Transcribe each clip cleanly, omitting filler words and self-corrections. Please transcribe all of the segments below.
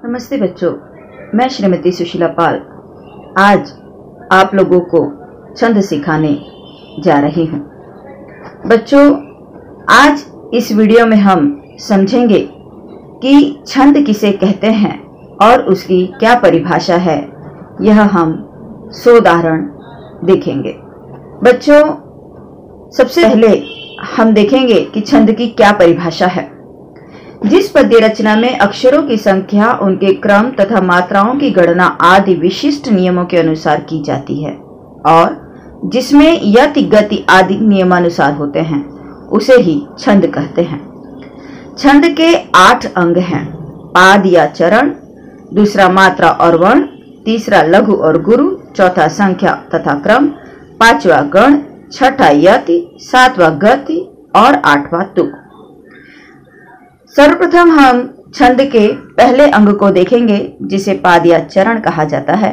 नमस्ते बच्चों, मैं श्रीमती सुशीला पाल आज आप लोगों को छंद सिखाने जा रही हूँ। बच्चों, आज इस वीडियो में हम समझेंगे कि छंद किसे कहते हैं और उसकी क्या परिभाषा है। यह हम 100 उदाहरण देखेंगे। बच्चों, सबसे पहले हम देखेंगे कि छंद की क्या परिभाषा है। जिस पद्य रचना में अक्षरों की संख्या, उनके क्रम तथा मात्राओं की गणना आदि विशिष्ट नियमों के अनुसार की जाती है और जिसमें यति गति आदि नियमानुसार होते हैं, उसे ही छंद कहते हैं। छंद के 8 अंग हैं। पाद या चरण, दूसरा मात्रा और वर्ण, तीसरा लघु और गुरु, चौथा संख्या तथा क्रम, पांचवा गण, छठा यति, सातवां गति और 8वां तुक। सर्वप्रथम हम छंद के पहले अंग को देखेंगे, जिसे पाद या चरण कहा जाता है।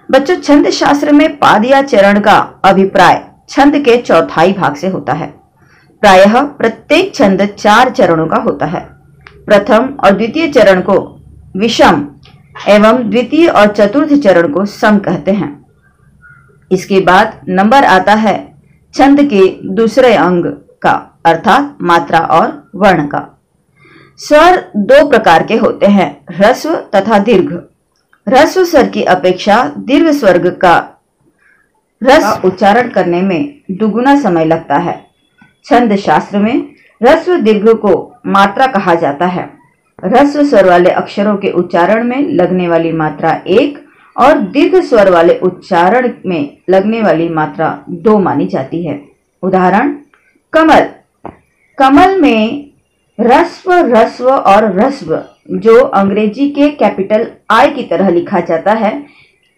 बच्चों, छंद शास्त्र में पाद या चरण का अभिप्राय छंद के चौथाई भाग से होता है। प्रायः प्रत्येक छंद 4 चरणों का होता है। प्रथम और द्वितीय चरण को विषम एवं द्वितीय और चतुर्थ चरण को सम कहते हैं। इसके बाद नंबर आता है छंद के दूसरे अंग का, अर्थात मात्रा और वर्ण का। स्वर 2 प्रकार के होते हैं, ह्रस्व तथा दीर्घ। ह्रस्व स्वर की अपेक्षा दीर्घ स्वर का ह्रस्व उच्चारण करने में दुगुना समय लगता है। छंद शास्त्र में ह्रस्व दीर्घ को मात्रा कहा जाता है। ह्रस्व स्वर वाले अक्षरों के उच्चारण में लगने वाली मात्रा 1 और दीर्घ स्वर वाले उच्चारण में लगने वाली मात्रा 2 मानी जाती है। उदाहरण, कमल। कमल में ह्रस्व, ह्रस्व और ह्रस्व, जो अंग्रेजी के कैपिटल I की तरह लिखा जाता है,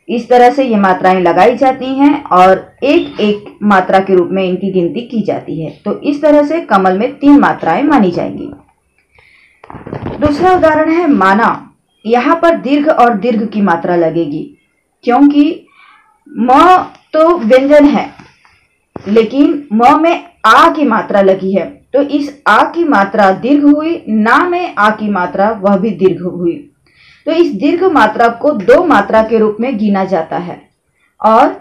इस तरह से ये मात्राएं लगाई जाती हैं और एक एक मात्रा के रूप में इनकी गिनती की जाती है। तो इस तरह से कमल में 3 मात्राएं मानी जाएंगी। दूसरा उदाहरण है माना। यहाँ पर दीर्घ और दीर्घ की मात्रा लगेगी, क्योंकि म तो व्यंजन है, लेकिन म में आ की मात्रा लगी है, तो इस आ की मात्रा दीर्घ हुई, ना में आ की मात्रा वह भी दीर्घ हुई। तो इस दीर्घ मात्रा को 2 मात्रा के रूप में गिना जाता है और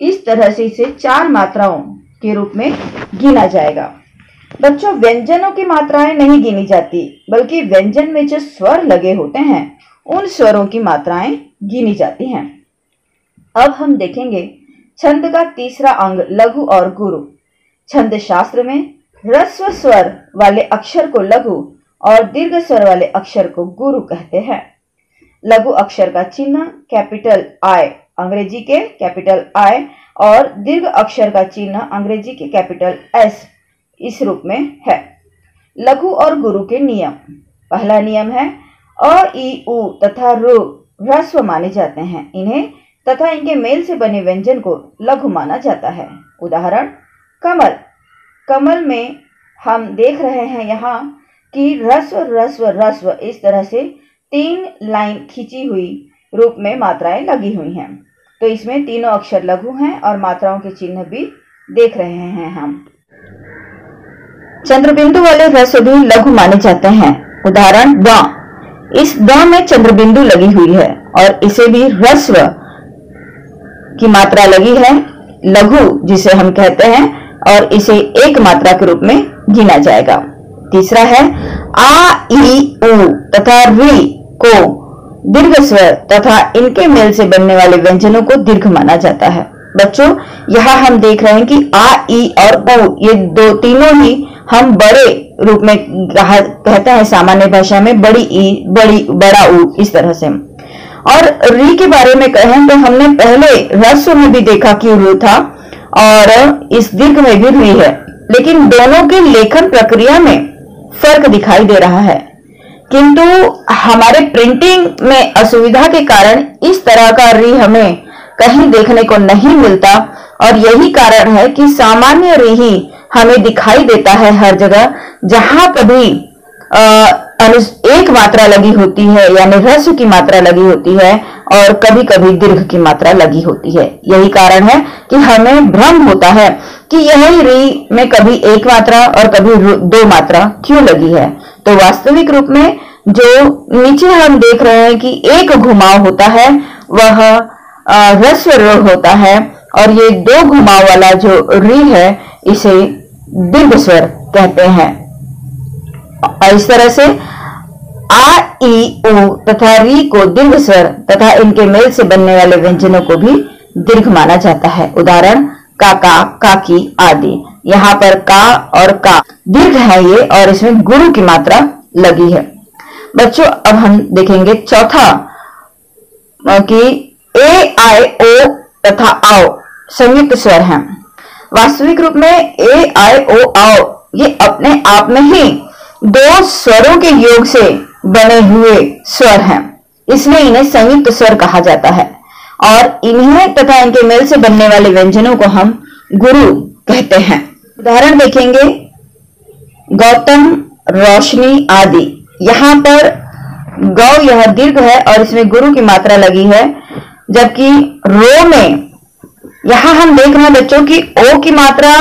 इस तरह से इसे 4 मात्राओं के रूप में गिना जाएगा। बच्चों, व्यंजनों की मात्राएं नहीं गिनी जाती, बल्कि व्यंजन में जो स्वर लगे होते हैं, उन स्वरों की मात्राएं गिनी जाती हैं। अब हम देखेंगे छंद का तीसरा अंग, लघु और गुरु। छंद शास्त्र में ह्रस्व स्वर वाले अक्षर को लघु और दीर्घ स्वर वाले अक्षर को गुरु कहते हैं। लघु अक्षर का चिन्ह कैपिटल I, अंग्रेजी के कैपिटल I, और दीर्घ अक्षर का चिन्ह अंग्रेजी के कैपिटल S इस रूप में है। लघु और गुरु के नियम। पहला नियम है अ, इ, उ तथा ऋ ह्रस्व माने जाते हैं। इन्हें तथा इनके मेल से बने व्यंजन को लघु माना जाता है। उदाहरण, कमल। कमल में हम देख रहे हैं यहाँ कि ह्रस्व ह्रस्व ह्रस्व इस तरह से 3 लाइन खींची हुई रूप में मात्राएं लगी हुई हैं। तो इसमें तीनों अक्षर लघु हैं और मात्राओं के चिन्ह भी देख रहे हैं हम। चंद्रबिंदु वाले ह्रस्व भी लघु माने जाते हैं। उदाहरण, द। इस द में चंद्रबिंदु लगी हुई है और इसे भी ह्रस्व की मात्रा लगी है, लघु जिसे हम कहते हैं, और इसे 1 मात्रा के रूप में गिना जाएगा। तीसरा है आ, इ, उ तथा ऋ को दीर्घ स्वर तथा इनके मेल से बनने वाले व्यंजनों को दीर्घ माना जाता है। बच्चों, यहाँ हम देख रहे हैं कि आ, इ और उ, ये तीनों ही हम बड़े रूप में कहते हैं, सामान्य भाषा में बड़ी ई, बड़ा उ, इस तरह से। और री के बारे में कहें तो हमने पहले ह्रस्व में भी देखा कि रू था और इस दीर्घ में भी री है, लेकिन दोनों के लेखन प्रक्रिया में फर्क दिखाई दे रहा है। किंतु हमारे प्रिंटिंग में असुविधा के कारण इस तरह का री हमें कहीं देखने को नहीं मिलता और यही कारण है कि सामान्य री ही हमें दिखाई देता है हर जगह, जहां कभी 1 मात्रा लगी होती है, यानी ह्रस्व की मात्रा लगी होती है और कभी कभी दीर्घ की मात्रा लगी होती है। यही कारण है कि हमें भ्रम होता है कि यही री में कभी 1 मात्रा और कभी 2 मात्रा क्यों लगी है। तो वास्तविक रूप में जो नीचे हम देख रहे हैं कि एक घुमाव होता है वह ह्रस्व र होता है, और ये दो घुमाव वाला जो री है इसे दीर्घ स्वर कहते हैं। और इस तरह से आ, ई, उ तथा री को दीर्घ स्वर तथा इनके मेल से बनने वाले व्यंजनों को भी दीर्घ माना जाता है। उदाहरण काका, काकी आदि। यहाँ पर का और का दीर्घ है ये, और इसमें गुरु की मात्रा लगी है। बच्चों अब हम देखेंगे चौथा कि ए, आई, ओ तथा आओ संयुक्त स्वर हैं। वास्तविक रूप में ए, आई, ओ, आओ ये अपने आप में ही दो स्वरों के योग से बने हुए स्वर हैं, इसलिए इन्हें संयुक्त स्वर कहा जाता है, और इन्हें तथा इनके मेल से बनने वाले व्यंजनों को हम गुरु कहते हैं। उदाहरण देखेंगे गौतम, रोशनी आदि। यहाँ पर गौ यह दीर्घ है और इसमें गुरु की मात्रा लगी है, जबकि रो में यहां हम देख रहे हैं बच्चों की ओ की मात्रा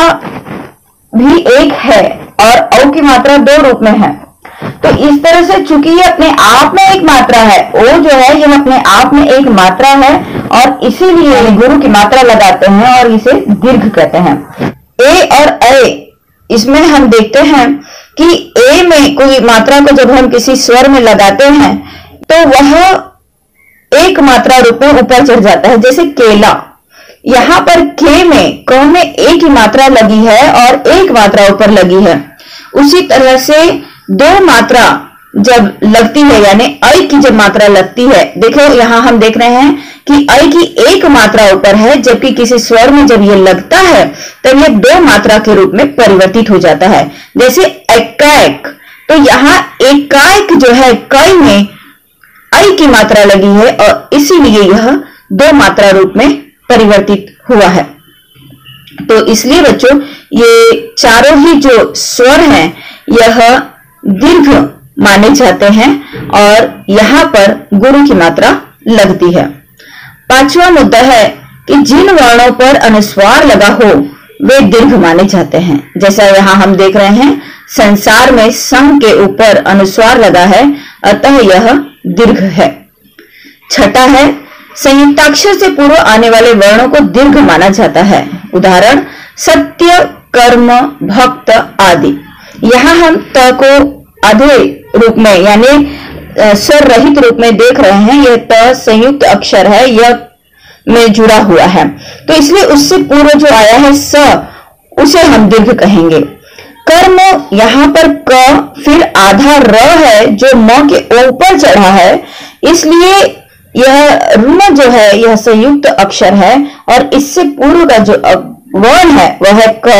भी एक है और औ की मात्रा दो रूप में है। तो इस तरह से चूंकि ये अपने आप में एक मात्रा है, ओ जो है यह अपने आप में एक मात्रा है, और इसीलिए गुरु की मात्रा लगाते हैं और इसे दीर्घ कहते हैं। ए और ए, इसमें हम देखते हैं कि ए में कोई मात्रा को जब हम किसी स्वर में लगाते हैं तो वह एक मात्रा रूप में ऊपर चढ़ जाता है, जैसे केला। यहाँ पर के में क में एक ही मात्रा लगी है और एक मात्रा ऊपर लगी है। उसी तरह से दो मात्रा जब लगती है, यानी ऐ की जब मात्रा लगती है, देखो यहाँ हम देख रहे हैं कि ऐ की एक मात्रा ऊपर है, जबकि किसी स्वर में जब ये लगता है तब ये दो मात्रा के रूप में परिवर्तित हो जाता है, जैसे एकाएक। तो यहाँ एकाएक जो है कै में ऐ की मात्रा लगी है और इसीलिए यह दो मात्रा रूप में परिवर्तित हुआ है। तो इसलिए बच्चों ये चारों ही जो स्वर हैं यह दीर्घ माने जाते हैं और यहाँ पर गुरु की मात्रा लगती है। पांचवा मुद्दा है कि जिन वर्णों पर अनुस्वार लगा हो वे दीर्घ माने जाते हैं। जैसा यहाँ हम देख रहे हैं संसार में सं के ऊपर अनुस्वार लगा है, अतः यह दीर्घ है। छठा है संयुक्ताक्षर से पूर्व आने वाले वर्णों को दीर्घ माना जाता है। उदाहरण सत्य, कर्म, भक्त आदि। यहाँ हम त को आधे रूप में यानी स्वर रहित रूप में देख रहे हैं। यह त संयुक्त अक्षर है, यह में जुड़ा हुआ है, तो इसलिए उससे पूर्व जो आया है स, उसे हम दीर्घ कहेंगे। कर्म, यहाँ पर क फिर आधा र है जो म के ऊपर चढ़ा है, इसलिए यह ऋण जो है यह संयुक्त अक्षर है और इससे पूर्व का जो वर्ण है वह है क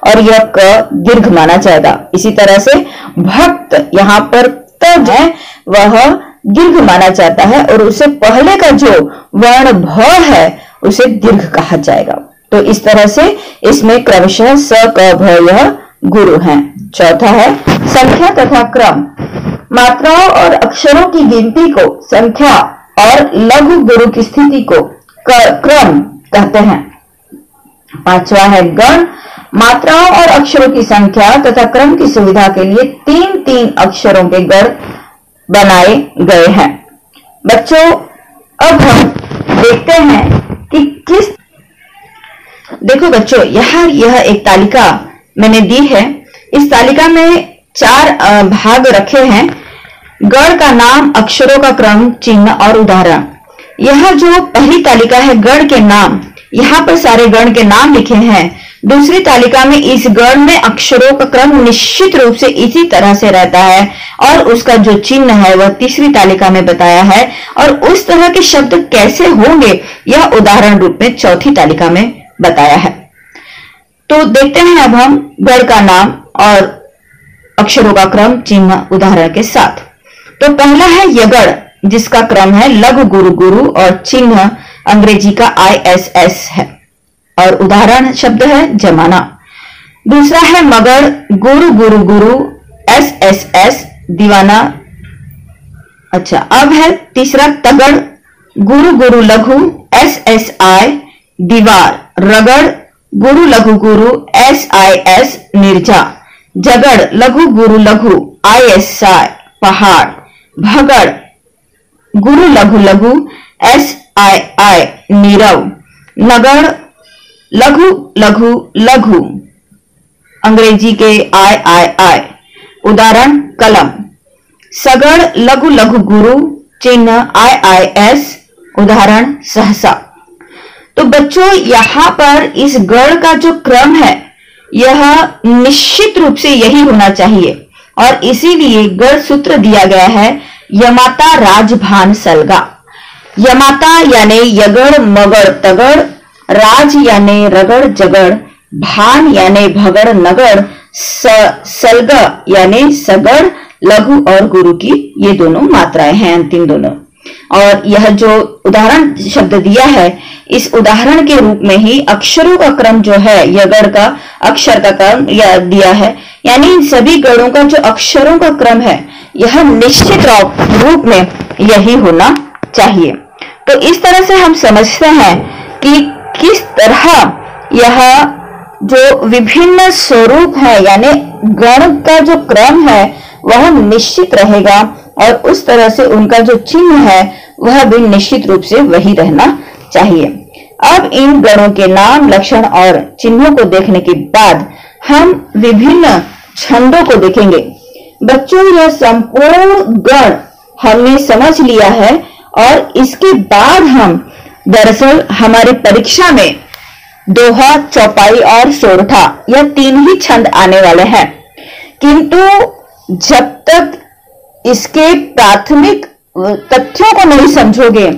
और यह क दीर्घ माना जाएगा। इसी तरह से भक्त, यहाँ पर त है वह दीर्घ माना जाता है और उसे पहले का जो वर्ण भ है उसे दीर्घ कहा जाएगा। तो इस तरह से इसमें क्रमशः स, क, भ यह गुरु हैं। चौथा है संख्या तथा क्रम। मात्राओं और अक्षरों की गिनती को संख्या और लघु गुरु की स्थिति को क्रम कहते हैं। पांचवा है गण। मात्राओं और अक्षरों की संख्या तथा क्रम की सुविधा के लिए तीन तीन अक्षरों के गण बनाए गए हैं। बच्चों अब हम देखते हैं कि किस, देखो बच्चों यहाँ यह एक तालिका मैंने दी है। इस तालिका में 4 भाग रखे हैं। गण का नाम, अक्षरों का क्रम, चिन्ह और उदाहरण। यह जो पहली तालिका है गण के नाम, यहाँ पर सारे गण के नाम लिखे हैं। दूसरी तालिका में इस गण में अक्षरों का क्रम निश्चित रूप से इसी तरह से रहता है और उसका जो चिन्ह है वह तीसरी तालिका में बताया है, और उस तरह के शब्द कैसे होंगे यह उदाहरण रूप में चौथी तालिका में बताया है। तो देखते हैं अब हम गण का नाम और अक्षरों का क्रम, चिन्ह, उदाहरण के साथ। तो पहला है यगण, जिसका क्रम है लघु गुरु गुरु और चिन्ह अंग्रेजी का ISS है और उदाहरण शब्द है जमाना। दूसरा है मगड़, गुरु गुरु गुरु SSS दीवाना। अच्छा, अब है तीसरा तगड़, गुरु गुरु लघु SSI दीवार। रगड़, गुरु लघु गुरु SIS निर्जा। जगड़, लघु गुरु लघु ISI पहाड़। भगड़, गुरु लघु लघु, एस आई आई नीरव, नगड़ लघु लघु लघु, अंग्रेजी के आई। उदाहरण कलम। सगड़ लघु लघु गुरु, चिन्ह IIS, उदाहरण सहसा। तो बच्चों यहाँ पर इस गढ़ का जो क्रम है यह निश्चित रूप से यही होना चाहिए और इसीलिए गढ़ सूत्र दिया गया है यमाता राजभान सलगा। यमाता यानी यगड़ मगड़ तगड़, राज यानी रगड़ जगड़, भान यानी भगड़ नगड़, सलगा यानी सगड़, लघु और गुरु की ये दोनों मात्राएं हैं, अंतिम दोनों। और यह जो उदाहरण शब्द दिया है इस उदाहरण के रूप में ही अक्षरों का क्रम जो है यगड़ का अक्षर का क्रम दिया है, यानी इन सभी गढ़ों का जो अक्षरों का क्रम है यह निश्चित रूप में यही होना चाहिए। तो इस तरह से हम समझते हैं कि किस तरह यह जो विभिन्न स्वरूप है यानी गण का जो क्रम है वह निश्चित रहेगा और उस तरह से उनका जो चिन्ह है वह भी निश्चित रूप से वही रहना चाहिए। अब इन गणों के नाम, लक्षण और चिन्हों को देखने के बाद हम विभिन्न छंदों को देखेंगे। बच्चों यह संपूर्ण गण हमने समझ लिया है और इसके बाद हम दरअसल हमारी परीक्षा में दोहा, चौपाई और सोरठा यह 3 ही छंद आने वाले हैं, किंतु जब तक इसके प्राथमिक तथ्यों को नहीं समझोगे,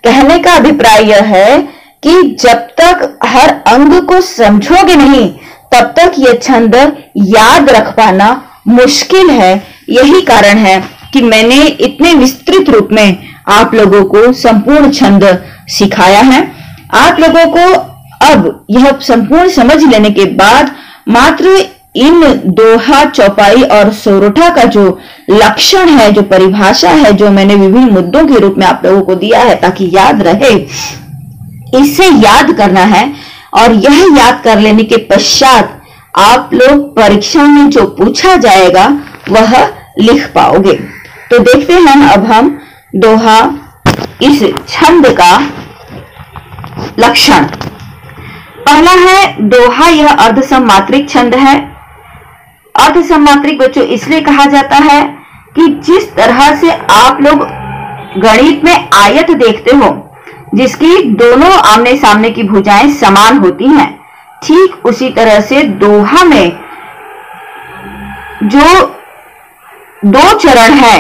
कहने का अभिप्राय यह है कि जब तक हर अंग को समझोगे नहीं तब तक यह छंद याद रख पाना मुश्किल है। यही कारण है कि मैंने इतने विस्तृत रूप में आप लोगों को संपूर्ण छंद सिखाया है। आप लोगों को अब यह संपूर्ण समझ लेने के बाद मात्र इन दोहा, चौपाई और सोरठा का जो लक्षण है, जो परिभाषा है, जो मैंने विभिन्न मुद्दों के रूप में आप लोगों को दिया है ताकि याद रहे, इसे याद करना है और यह याद कर लेने के पश्चात आप लोग परीक्षा में जो पूछा जाएगा वह लिख पाओगे। तो देखते हैं अब हम दोहा, इस छंद का लक्षण। पहला है दोहा, यह अर्धसमात्रिक छंद है। अर्धसमात्रिक बच्चों इसलिए कहा जाता है कि जिस तरह से आप लोग गणित में आयत देखते हो जिसकी दोनों आमने सामने की भुजाएं समान होती हैं, ठीक उसी तरह से दोहा में जो 2 चरण है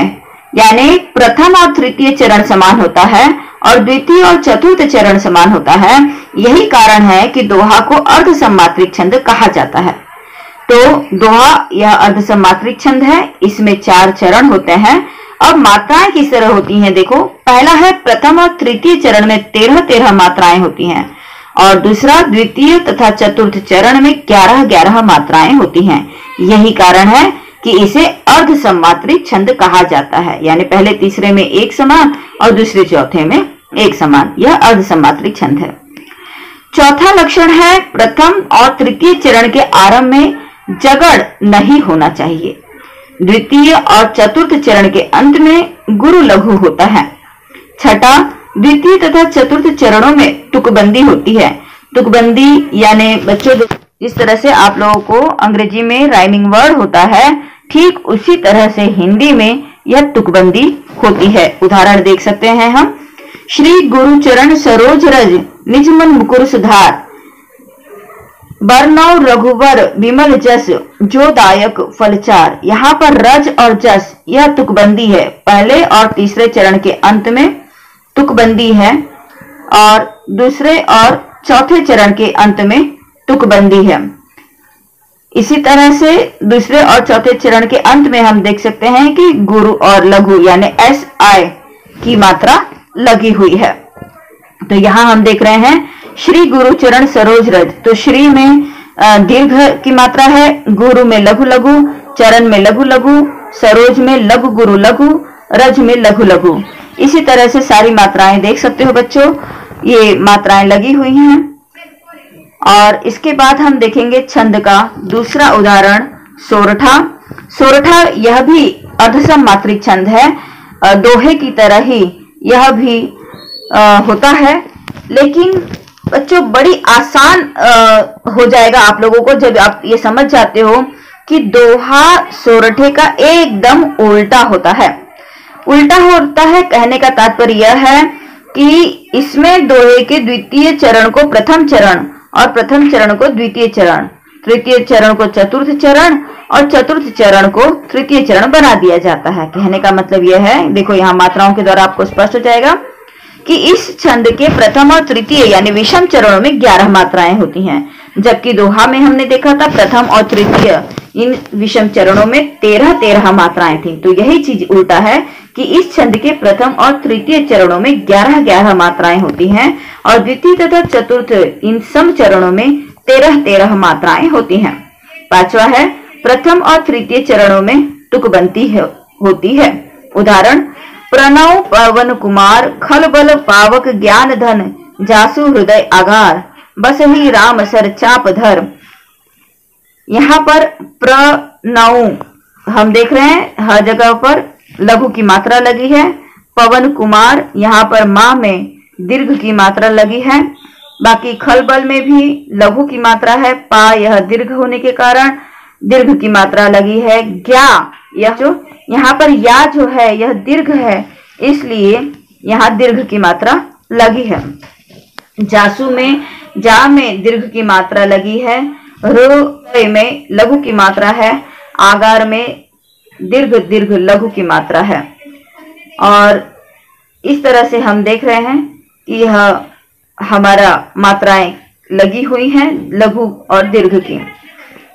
यानी प्रथम और तृतीय चरण समान होता है और द्वितीय और चतुर्थ चरण समान होता है। यही कारण है कि दोहा को अर्धसमात्रिक छंद कहा जाता है। तो दोहा यह अर्धसमात्रिक छंद है, इसमें 4 चरण होते हैं। अब मात्राएं किस तरह होती हैं देखो। पहला है प्रथम और तृतीय चरण में 13-13 मात्राएं होती हैं और दूसरा द्वितीय तथा चतुर्थ चरण में 11-11 मात्राएं होती हैं। यही कारण है कि इसे अर्धसमात्रिक छंद कहा जाता है, यानी पहले तीसरे में एक समान और दूसरे चौथे में एक समान। यह अर्धसमात्रिक छंद है। चौथा लक्षण है प्रथम और तृतीय चरण के आरंभ में जगड़ नहीं होना चाहिए। द्वितीय और चतुर्थ चरण के अंत में गुरु लघु होता है। छठा, द्वितीय तथा चतुर्थ चरणों में तुकबंदी होती है। तुकबंदी यानी बच्चों जिस तरह से आप लोगों को अंग्रेजी में राइमिंग वर्ड होता है, ठीक उसी तरह से हिंदी में यह तुकबंदी होती है। उदाहरण देख सकते हैं हम। श्री गुरु चरण सरोज रज निज मन मुकुर सुधार, बरनौ रघुवर विमल जस जो दायक फलचार। यहाँ पर रज और जस यह तुकबंदी है। पहले और तीसरे चरण के अंत में तुकबंदी है और दूसरे और चौथे चरण के अंत में तुकबंदी है। इसी तरह से दूसरे और चौथे चरण के अंत में हम देख सकते हैं कि गुरु और लघु यानी SI की मात्रा लगी हुई है। तो यहाँ हम देख रहे हैं श्री गुरु चरण सरोज रज, तो श्री में दीर्घ की मात्रा है, गुरु में लघु लघु, चरण में लघु लघु, सरोज में लघु गुरु लघु, रज में लघु लघु। इसी तरह से सारी मात्राएं देख सकते हो बच्चों, ये मात्राएं लगी हुई हैं। और इसके बाद हम देखेंगे छंद का दूसरा उदाहरण सोरठा। सोरठा यह भी अर्धसम मात्रिक छंद है। दोहे की तरह ही यह भी होता है, लेकिन बच्चों बड़ी आसान हो जाएगा आप लोगों को जब आप ये समझ जाते हो कि दोहा सोरठे का एकदम उल्टा होता है। उल्टा होता है कहने का तात्पर्य यह है कि इसमें दोहे के द्वितीय चरण को प्रथम चरण और प्रथम चरण को द्वितीय चरण, तृतीय चरण को चतुर्थ चरण और चतुर्थ चरण को तृतीय चरण बना दिया जाता है। कहने का मतलब यह है, देखो यहाँ मात्राओं के द्वारा आपको स्पष्ट हो जाएगा कि इस छंद के प्रथम और तृतीय यानी विषम चरणों में 11 मात्राएं होती हैं, जबकि दोहा में हमने देखा था प्रथम और तृतीय इन विषम चरणों में 13 मात्राएं थी। तो यही चीज उल्टा है कि इस छंद के प्रथम और तृतीय चरणों में 11 मात्राएं होती हैं और द्वितीय तथा चतुर्थ इन सम चरणों में 13 मात्राएं होती हैं। पांचवा है, प्रथम और तृतीय चरणों में तुकबंदी होती है। उदाहरण, प्रणव पवन कुमार खल बल पावक ज्ञान धन जासु हृदय आगार बस ही राम सर चाप धर। यहाँ पर प्रणव हम देख रहे हैं हर जगह पर लघु की मात्रा लगी है। पवन कुमार यहाँ पर माँ में दीर्घ की मात्रा लगी है। बाकी खलबल में भी लघु की मात्रा है, पा यह दीर्घ होने के कारण दीर्घ की मात्रा लगी है। ज्ञा यह जो यहाँ पर या जो है यह दीर्घ है, इसलिए यहाँ दीर्घ की मात्रा लगी है। जासु में जा में दीर्घ की मात्रा लगी है। रो में लघु की मात्रा है। आगार में दीर्घ लघु की मात्रा है। और इस तरह से हम देख रहे हैं कि यह हमारा मात्राएं लगी हुई हैं लघु और दीर्घ की।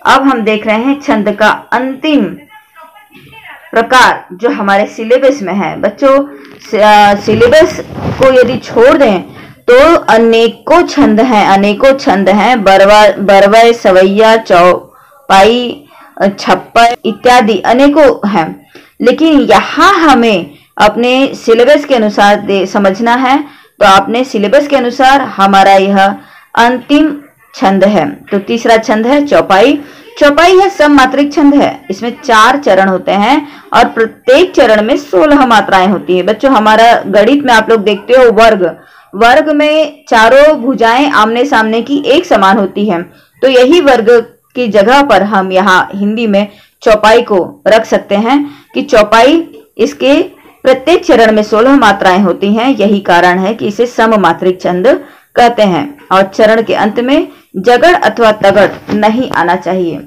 अब हम देख रहे हैं छंद का अंतिम प्रकार जो हमारे सिलेबस में है। बच्चों सिलेबस को यदि छोड़ दें तो अनेकों छंद हैं। बरवय, सवैया, चौपाई, छप्पर इत्यादि अनेकों हैं, लेकिन यहाँ हमें अपने सिलेबस के अनुसार समझना है। तो अपने सिलेबस के अनुसार हमारा यह अंतिम छंद है। तो तीसरा छंद है चौपाई। चौपाई यह सममात्रिक छंद है। इसमें 4 चरण होते हैं और प्रत्येक चरण में 16 मात्राएं होती है। बच्चों हमारा गणित में आप लोग देखते हो वर्ग में चारों भुजाएं आमने सामने की एक समान होती है। तो यही वर्ग की जगह पर हम यहाँ हिंदी में चौपाई को रख सकते हैं कि चौपाई इसके प्रत्येक चरण में 16 मात्राएं होती हैं। यही कारण है कि इसे सममात्रिक छंद कहते हैं। और चरण के अंत में जगड़ अथवा तगड़ नहीं आना चाहिए।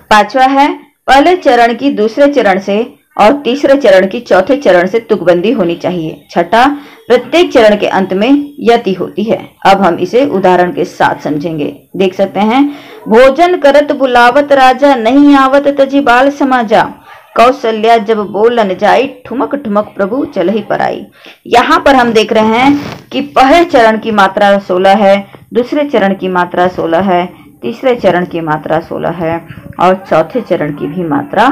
पांचवा है, पहले चरण की दूसरे चरण से और तीसरे चरण की चौथे चरण से तुकबंदी होनी चाहिए। छठा, प्रत्येक चरण के अंत में यति होती है। अब हम इसे उदाहरण के साथ समझेंगे। देख सकते हैं, भोजन करत बुलावत राजा नहीं आवत तजी बाल समाजा कौशल्या जब बोलन जाई ठुमक ठुमक प्रभु चलहि पराई। यहाँ पर हम देख रहे हैं कि पहले चरण की मात्रा 16 है, दूसरे चरण की मात्रा 16 है, तीसरे चरण की मात्रा 16 है और चौथे चरण की भी मात्रा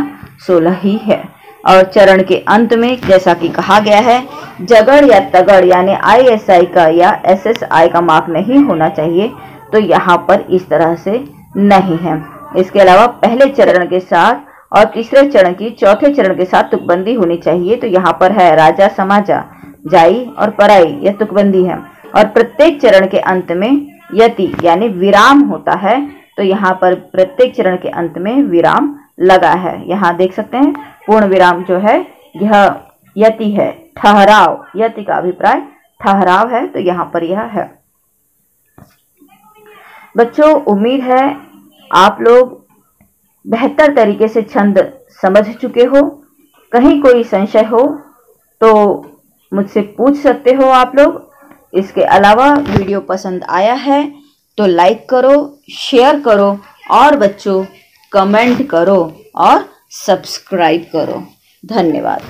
16 ही है। और चरण के अंत में जैसा कि कहा गया है, जगड़ या तगड़ यानी ISI का या SSI का मार्क नहीं होना चाहिए। तो यहाँ पर इस तरह से नहीं है। इसके अलावा पहले चरण के साथ और तीसरे चरण की चौथे चरण के साथ तुकबंदी होनी चाहिए। तो यहाँ पर है राजा समाजा, जाई और पराई, यह तुकबंदी है। और प्रत्येक चरण के अंत में यति यानी विराम होता है। तो यहाँ पर प्रत्येक चरण के अंत में विराम लगा है। यहाँ देख सकते हैं पूर्ण विराम जो है यह यति है। ठहराव, यति का अभिप्राय ठहराव है, तो यहाँ पर यह है। बच्चों उम्मीद है आप लोग बेहतर तरीके से छंद समझ चुके हो। कहीं कोई संशय हो तो मुझसे पूछ सकते हो आप लोग। इसके अलावा वीडियो पसंद आया है तो लाइक करो, शेयर करो और बच्चों कमेंट करो और सब्सक्राइब करो। धन्यवाद।